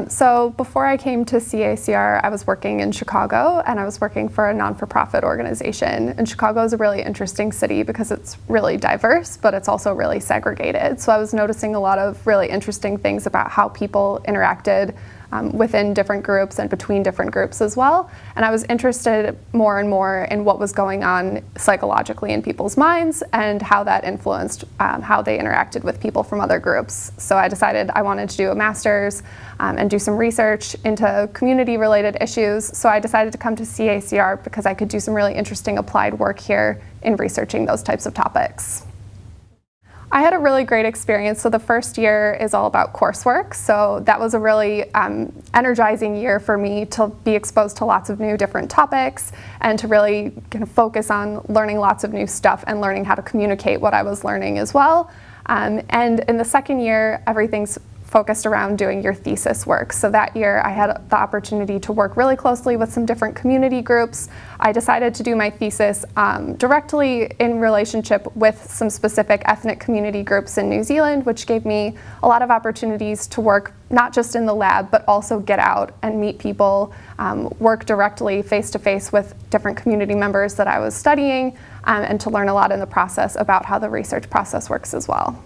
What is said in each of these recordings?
So before I came to CACR, I was working in Chicago, and I was working for a non-for-profit organization. And Chicago is a really interesting city because it's really diverse, but it's also really segregated. So I was noticing a lot of really interesting things about how people interacted within different groups and between different groups as well. And I was interested more and more in what was going on psychologically in people's minds and how that influenced how they interacted with people from other groups. So I decided I wanted to do a master's and do some research into community-related issues. So I decided to come to CACR because I could do some really interesting applied work here in researching those types of topics. I had a really great experience. So the first year is all about coursework. So that was a really energizing year for me to be exposed to lots of new different topics and to really kind of focus on learning lots of new stuff and learning how to communicate what I was learning as well. And in the second year, everything's focused around doing your thesis work. So that year I had the opportunity to work really closely with some different community groups. I decided to do my thesis directly in relationship with some specific ethnic community groups in New Zealand, which gave me a lot of opportunities to work not just in the lab, but also get out and meet people, work directly face-to-face with different community members that I was studying, and to learn a lot in the process about how the research process works as well.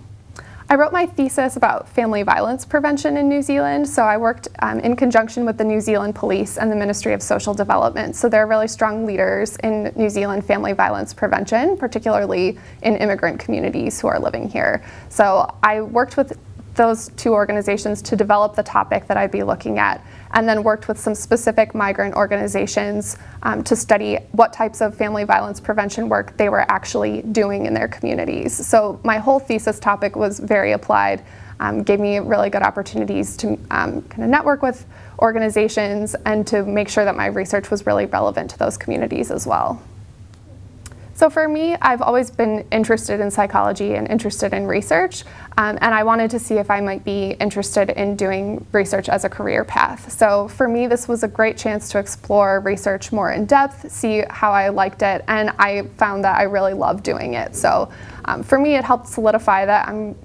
I wrote my thesis about family violence prevention in New Zealand, so I worked in conjunction with the New Zealand Police and the Ministry of Social Development. So they're really strong leaders in New Zealand family violence prevention, particularly in immigrant communities who are living here. So I worked with those two organizations to develop the topic that I'd be looking at, and then worked with some specific migrant organizations to study what types of family violence prevention work they were actually doing in their communities. So my whole thesis topic was very applied, gave me really good opportunities to kind of network with organizations and to make sure that my research was really relevant to those communities as well. So for me, I've always been interested in psychology and interested in research, and I wanted to see if I might be interested in doing research as a career path. So for me, this was a great chance to explore research more in depth, see how I liked it, and I found that I really loved doing it. So for me, it helped solidify that I'm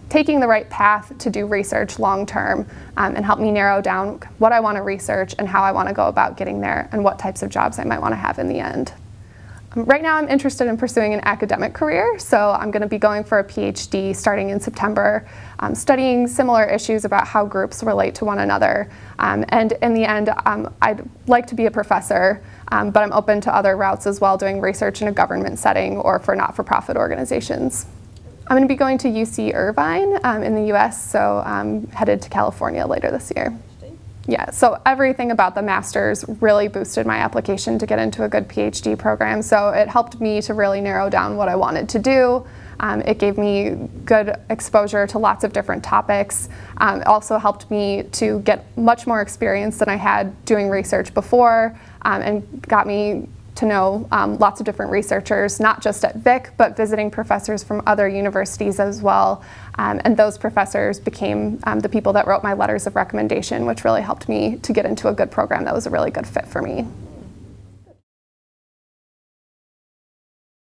taking the right path to do research long term, and help me narrow down what I want to research and how I want to go about getting there and what types of jobs I might want to have in the end. Right now I'm interested in pursuing an academic career, so I'm going to be going for a PhD starting in September, studying similar issues about how groups relate to one another. And in the end, I'd like to be a professor, but I'm open to other routes as well, doing research in a government setting or for not-for-profit organizations. I'm going to be going to UC Irvine in the US, so I'm headed to California later this year. Yeah, so everything about the master's really boosted my application to get into a good PhD program. So it helped me to really narrow down what I wanted to do. It gave me good exposure to lots of different topics. It also helped me to get much more experience than I had doing research before, and got me to know lots of different researchers, not just at Vic, but visiting professors from other universities as well. And those professors became the people that wrote my letters of recommendation, which really helped me to get into a good program that was a really good fit for me.